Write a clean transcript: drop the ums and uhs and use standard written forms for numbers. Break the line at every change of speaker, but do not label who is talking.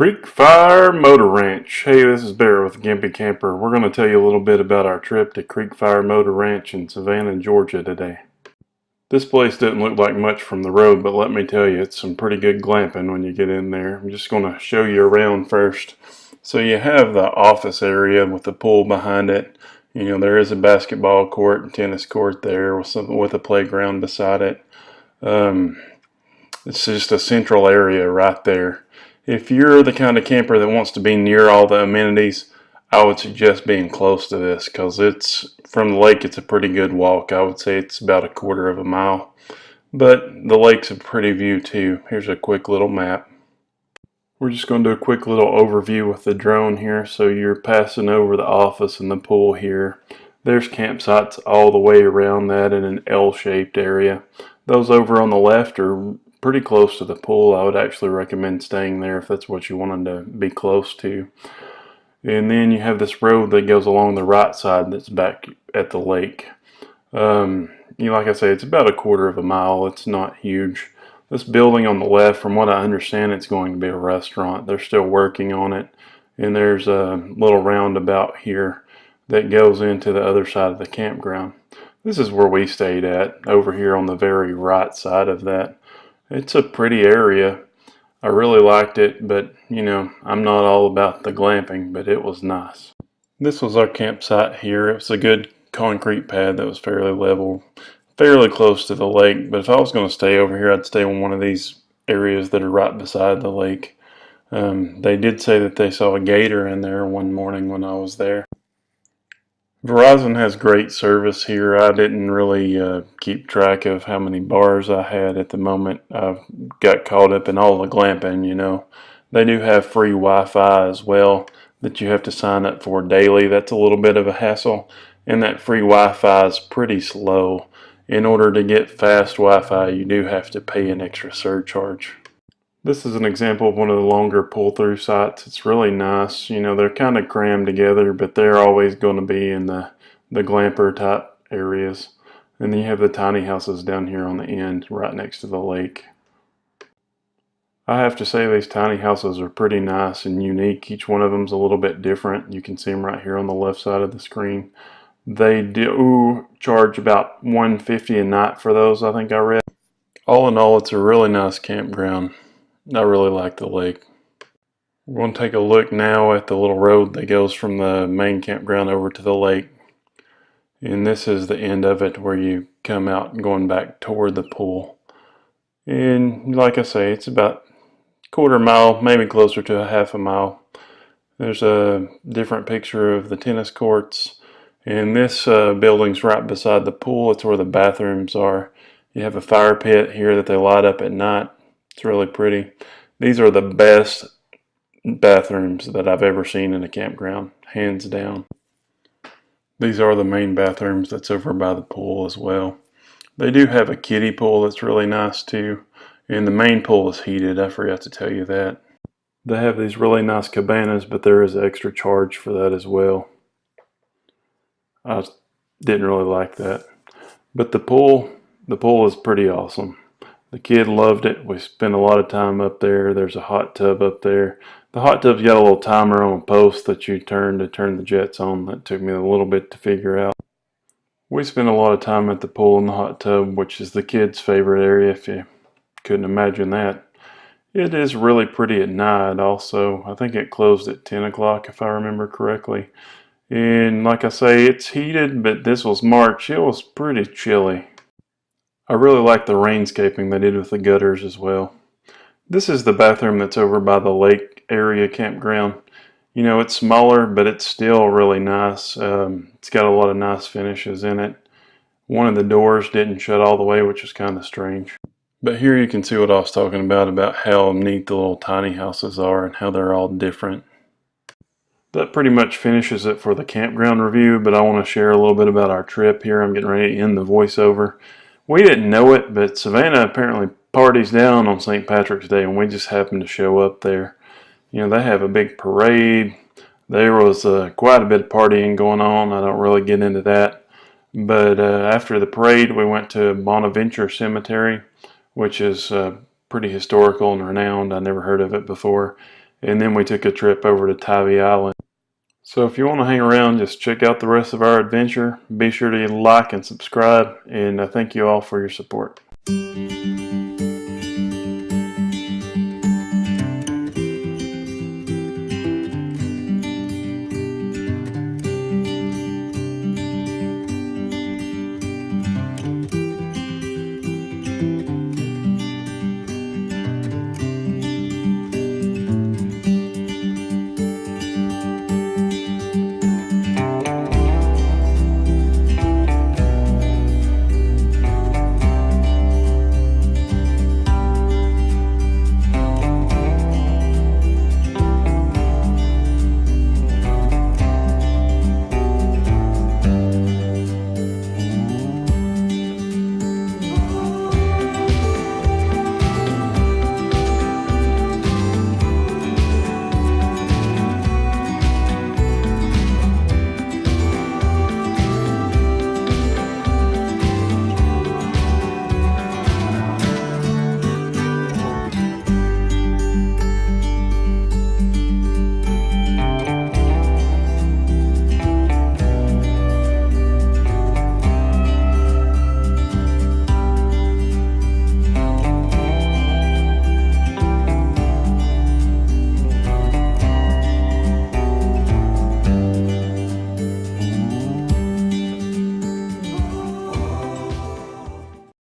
CreekFire Motor Ranch. Hey, this is Bear with Gimpy Camper. We're going to tell you a little bit about our trip to CreekFire Motor Ranch in Savannah, Georgia today. This place doesn't look like much from the road, but let me tell you, it's some pretty good glamping when you get in there. I'm just going to show you around first. So you have the office area with the pool behind it. You know, there is a basketball court and tennis court there with a playground beside it. It's just a central area right there. If you're the kind of camper that wants to be near all the amenities, I would suggest being close to this because it's from the lake. It's a pretty good walk. I would say it's about a quarter of a mile, but the lake's a pretty view too. Here's a quick little map. We're just going to do a quick little overview with the drone here. So you're passing over the office and the pool here. There's campsites all the way around that in an L-shaped area. Those over on the left are pretty close to the pool. I would actually recommend staying there if that's what you wanted to be close to. And then you have this road that goes along the right side that's back at the lake. Like I say, it's about a quarter of a mile. It's not huge. This building on the left, from what I understand, it's going to be a restaurant. They're still working on it. And there's a little roundabout here that goes into the other side of the campground. This is where we stayed at, over here on the very right side of that. It's a pretty area. I really liked it, but you know, I'm not all about the glamping, but it was nice. This was our campsite here. It was a good concrete pad that was fairly level, fairly close to the lake. But if I was going to stay over here, I'd stay in one of these areas that are right beside the lake. They did say that they saw a gator in there one morning when I was there. Verizon has great service here. I didn't really keep track of how many bars I had at the moment. I got caught up in all the glamping, you know. They do have free Wi-Fi as well that you have to sign up for daily. That's a little bit of a hassle. And that free Wi-Fi is pretty slow. In order to get fast Wi-Fi, you do have to pay an extra surcharge. This is an example of one of the longer pull-through sites. It's really nice. You know, they're kind of crammed together, but they're always going to be in the glamper type areas. And then you have the tiny houses down here on the end, right next to the lake. I have to say these tiny houses are pretty nice and unique. Each one of them's a little bit different. You can see them right here on the left side of the screen. They do charge about $150 a night for those, I think I read. All in all, it's a really nice campground. I really like the lake. We're going to take a look now at the little road that goes from the main campground over to the lake. And this is the end of it where you come out going back toward the pool. And like I say, it's about a quarter mile, maybe closer to a half a mile. There's a different picture of the tennis courts. And this building's right beside the pool. It's where the bathrooms are. You have a fire pit here that they light up at night. It's really pretty. These are the best bathrooms that I've ever seen in a campground, hands down. These are the main bathrooms that's over by the pool as well. They do have a kiddie pool that's really nice too. And the main pool is heated. I forgot to tell you that. They have these really nice cabanas, but there is an extra charge for that as well. I didn't really like that. But the pool is pretty awesome. The kid loved it. We spent a lot of time up there. There's a hot tub up there. The hot tub's got a little timer on a post that you turn to turn the jets on. That took me a little bit to figure out. We spent a lot of time at the pool and the hot tub, which is the kids' favorite area, if you couldn't imagine that. It is really pretty at night also. I think it closed at 10 o'clock if I remember correctly. And like I say, it's heated, but this was March. It was pretty chilly. I really like the rainscaping they did with the gutters as well. This is the bathroom that's over by the lake area campground. You know, it's smaller, but it's still really nice. It's got a lot of nice finishes in it. One of the doors didn't shut all the way, which is kind of strange. But here you can see what I was talking about how neat the little tiny houses are and how they're all different. That pretty much finishes it for the campground review, but I want to share a little bit about our trip here. I'm getting ready to end the voiceover. We didn't know it, but Savannah apparently parties down on St. Patrick's Day, and we just happened to show up there. You know, they have a big parade. There was quite a bit of partying going on. I don't really get into that. But after the parade, we went to Bonaventure Cemetery, which is pretty historical and renowned. I never heard of it before. and then we took a trip over to Tybee Island. So if you want to hang around, just check out the rest of our adventure. Be sure to like and subscribe, and I thank you all for your support.